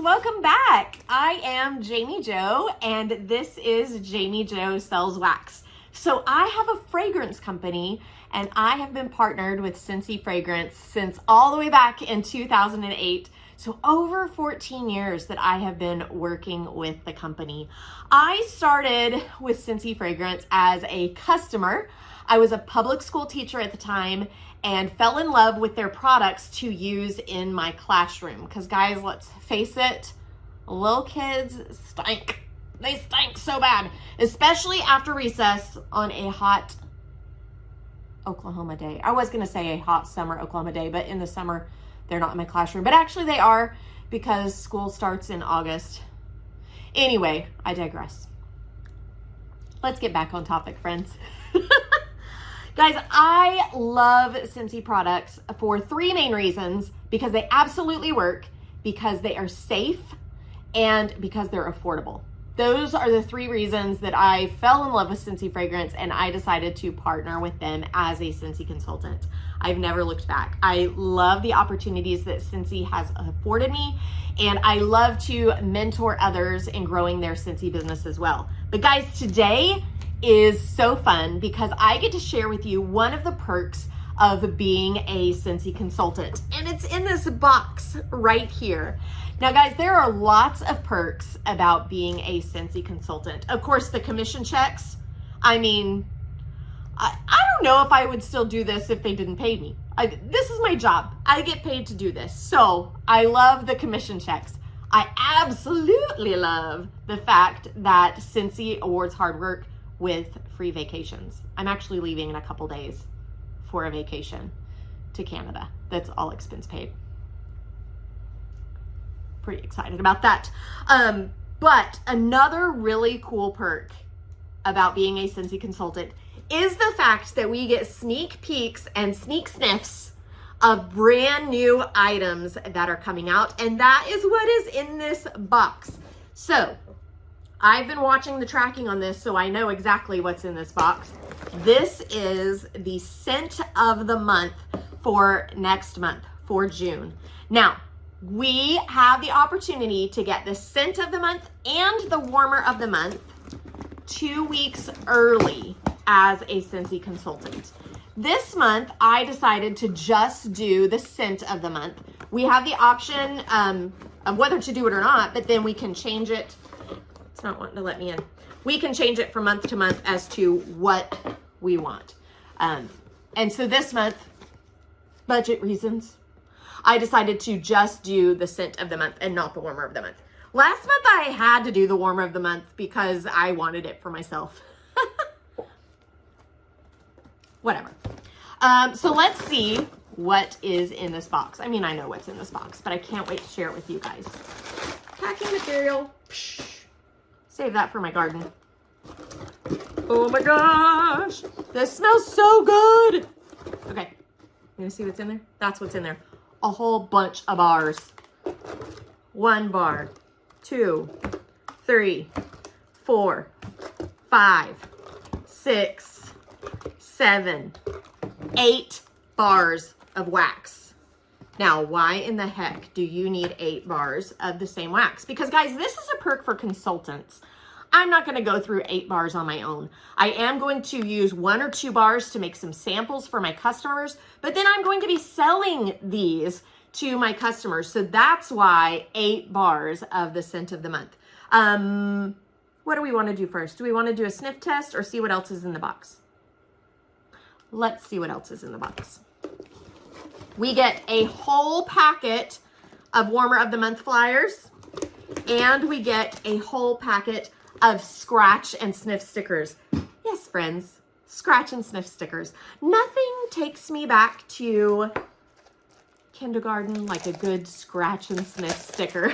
welcome back. I am Jami Jo, and this is Jami Jo Sells Wax. So I have a fragrance company, and I have been partnered with Scentsy Fragrance since all the way back in 2008. So over 14 years that I have been working with the company. I started with Scentsy Fragrance as a customer. I was a public school teacher at the time and fell in love with their products to use in my classroom. Because guys, let's face it, little kids stink. They stink so bad, especially after recess on a hot Oklahoma day. I was gonna say a hot summer Oklahoma day, but in the summer, they're not in my classroom. But actually they are, because school starts in August. Anyway, I digress. Let's get back on topic, friends. Guys, I love Scentsy products for three main reasons: because they absolutely work, because they are safe, and because they're affordable. Those are the three reasons that I fell in love with Scentsy Fragrance, and I decided to partner with them as a Scentsy consultant. I've never looked back. I love the opportunities that Scentsy has afforded me, and I love to mentor others in growing their Scentsy business as well. But guys, today is so fun because I get to share with you one of the perks of being a Scentsy consultant, and it's in this box right here. Now guys, there are lots of perks about being a Scentsy consultant. Of course, the commission checks. I mean, I don't know if I would still do this if they didn't pay me. This is my job. I get paid to do this. So I love the commission checks. I absolutely love the fact that Scentsy awards hard work with free vacations. I'm actually leaving in a couple days for a vacation to Canada. That's all expense paid. Pretty excited about that. But another really cool perk about being a Scentsy consultant is the fact that we get sneak peeks and sneak sniffs of brand new items that are coming out, and that is what is in this box. So I've been watching the tracking on this, so I know exactly what's in this box. This is the scent of the month for next month, for June. Now, we have the opportunity to get the scent of the month and the warmer of the month 2 weeks early as a Scentsy consultant. This month, I decided to just do the scent of the month. We have the option of whether to do it or not, but then we can change it. It's not wanting to let me in. We can change it from month to month as to what we want. And so this month, budget reasons, I decided to just do the scent of the month and not the warmer of the month. Last month I had to do the warmer of the month because I wanted it for myself. Whatever. So let's see what is in this box. I mean, I know what's in this box, but I can't wait to share it with you guys. Packing material. Psh. Save that for my garden. Oh my gosh. This smells so good. Okay. You gonna see what's in there? That's what's in there. A whole bunch of bars. 1 bar, 2, 3, 4, 5, 6, 7, 8 bars of wax. Now, why in the heck do you need 8 bars of the same wax? Because guys, this is a perk for consultants. I'm not going to go through 8 bars on my own. I am going to use 1 or 2 bars to make some samples for my customers, but then I'm going to be selling these to my customers. So that's why 8 bars of the scent of the month. What do we want to do first? Do we want to do a sniff test or see what else is in the box? Let's see what else is in the box. We get a whole packet of warmer of the month flyers, and we get a whole packet of scratch and sniff stickers. Yes, friends, scratch and sniff stickers. Nothing takes me back to kindergarten like a good scratch and sniff sticker.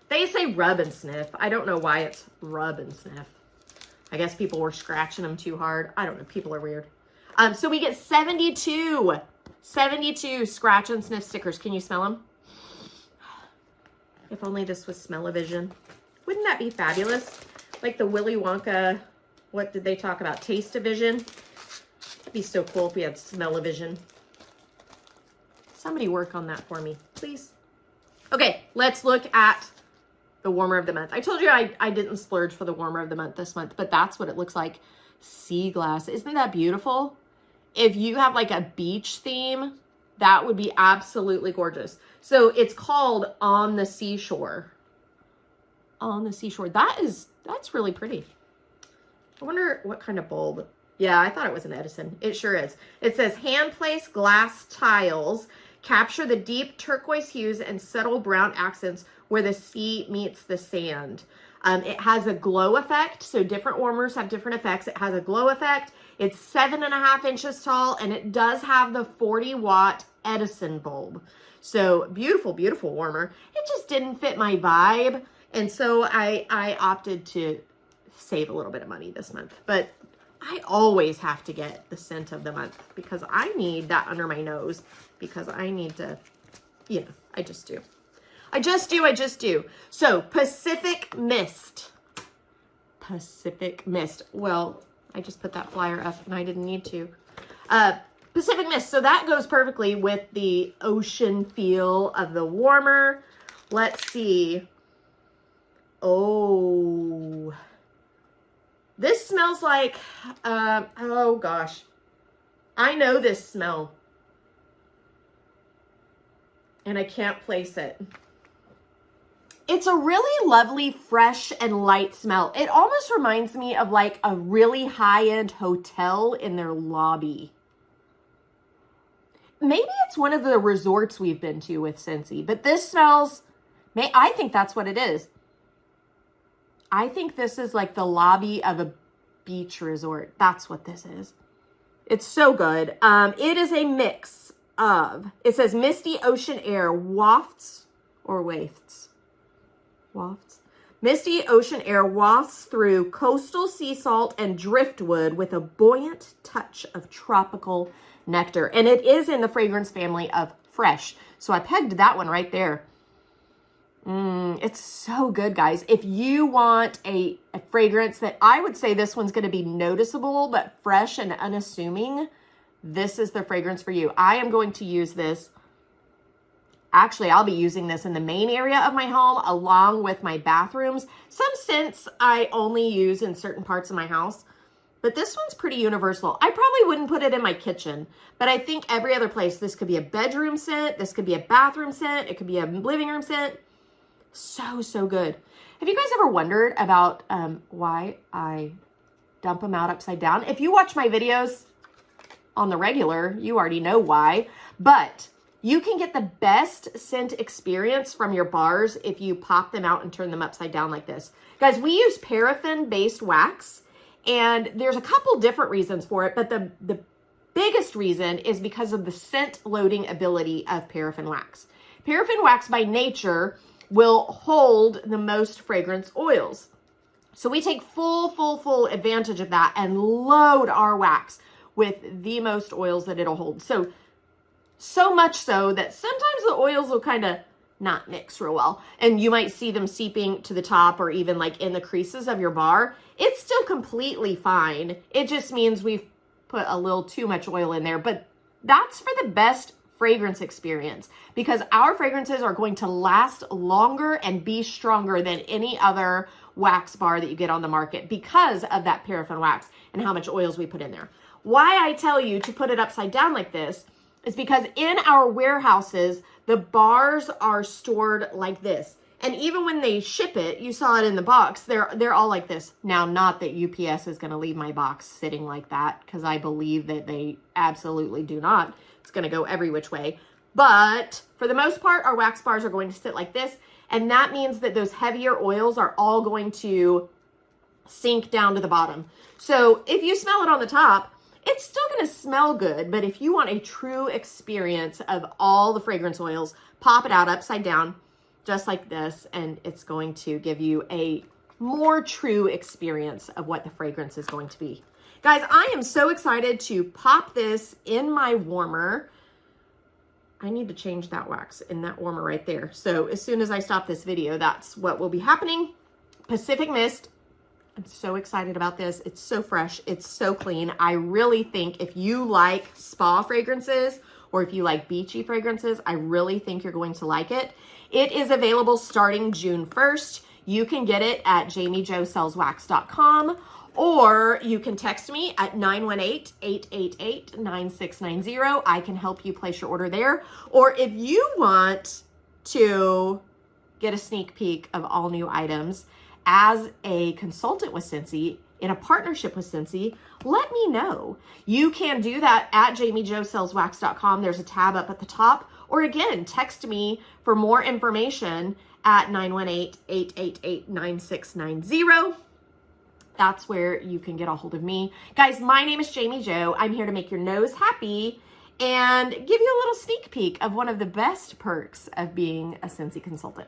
They say rub and sniff. I don't know why it's rub and sniff. I guess people were scratching them too hard. I don't know. People are weird. So we get 72 scratch and sniff stickers. Can you smell them? If only this was smell-o-vision. Wouldn't that be fabulous? Like the Willy Wonka, what did they talk about? Taste-o-vision? It'd be so cool if we had smell-o-vision. Somebody work on that for me, please. Okay, let's look at the warmer of the month. I told you I didn't splurge for the warmer of the month this month, but that's what it looks like. Sea glass. Isn't that beautiful? If you have like a beach theme, that would be absolutely gorgeous. So it's called On the Seashore. On the Seashore. That's really pretty. I wonder what kind of bulb. Yeah, I thought it was an Edison. It sure is. It says hand-placed glass tiles capture the deep turquoise hues and subtle brown accents where the sea meets the sand. It has a glow effect, so different warmers have different effects. It has a glow effect. It's 7.5 inches tall, and it does have the 40-watt Edison bulb. So beautiful, beautiful warmer. It just didn't fit my vibe, and so I opted to save a little bit of money this month. But I always have to get the scent of the month because I need that under my nose because I need to, you know, I just do. I just do. So Pacific Mist. Pacific Mist. Well, I just put that flyer up and I didn't need to. Pacific Mist. So that goes perfectly with the ocean feel of the warmer. Let's see. Oh, this smells like, oh gosh. I know this smell. And I can't place it. It's a really lovely, fresh, and light smell. It almost reminds me of like a really high-end hotel in their lobby. Maybe it's one of the resorts we've been to with Scentsy, but this smells, I think that's what it is. I think this is like the lobby of a beach resort. That's what this is. It's so good. It is a mix of, it says misty ocean air wafts or wafts. Wafts. Misty ocean air wafts through coastal sea salt and driftwood with a buoyant touch of tropical nectar. And it is in the fragrance family of fresh. So I pegged that one right there. It's so good, guys. If you want a fragrance that I would say this one's going to be noticeable, but fresh and unassuming, this is the fragrance for you. I am going to use this. Actually, I'll be using this in the main area of my home along with my bathrooms. Some scents I only use in certain parts of my house, but this one's pretty universal. I probably wouldn't put it in my kitchen, but I think every other place, this could be a bedroom scent. This could be a bathroom scent. It could be a living room scent. So, so good. Have you guys ever wondered about why I dump them out upside down? If you watch my videos on the regular, you already know why, but you can get the best scent experience from your bars if you pop them out and turn them upside down like this. Guys, we use paraffin-based wax, and there's a couple different reasons for it, but the biggest reason is because of the scent loading ability of paraffin wax. Paraffin wax by nature will hold the most fragrance oils. So we take full advantage of that and load our wax with the most oils that it'll hold. So much so that sometimes the oils will kind of not mix real well. And you might see them seeping to the top or even like in the creases of your bar. It's still completely fine. It just means we've put a little too much oil in there. But that's for the best fragrance experience because our fragrances are going to last longer and be stronger than any other wax bar that you get on the market because of that paraffin wax and how much oils we put in there. Why I tell you to put it upside down like this is because in our warehouses, the bars are stored like this. And even when they ship it, you saw it in the box, they're all like this. Now, not that UPS is going to leave my box sitting like that because I believe that they absolutely do not. It's going to go every which way. But for the most part, our wax bars are going to sit like this. And that means that those heavier oils are all going to sink down to the bottom. So if you smell it on the top, it's still going to smell good. But if you want a true experience of all the fragrance oils, pop it out upside down just like this. And it's going to give you a more true experience of what the fragrance is going to be. Guys, I am so excited to pop this in my warmer. I need to change that wax in that warmer right there. So as soon as I stop this video, that's what will be happening. Pacific Mist. I'm so excited about this. It's so fresh. It's so clean. I really think if you like spa fragrances or if you like beachy fragrances, I really think you're going to like it. It is available starting June 1st. You can get it at JamiJoSellsWax.com, or you can text me at 918-888-9690. I can help you place your order there. Or if you want to get a sneak peek of all new items as a consultant with Scentsy, in a partnership with Scentsy, let me know. You can do that at JamiJoSellsWax.com. There's a tab up at the top. Or again, text me for more information at 918-888-9690. That's where you can get a hold of me. Guys, my name is Jami Jo. I'm here to make your nose happy and give you a little sneak peek of one of the best perks of being a Scentsy consultant.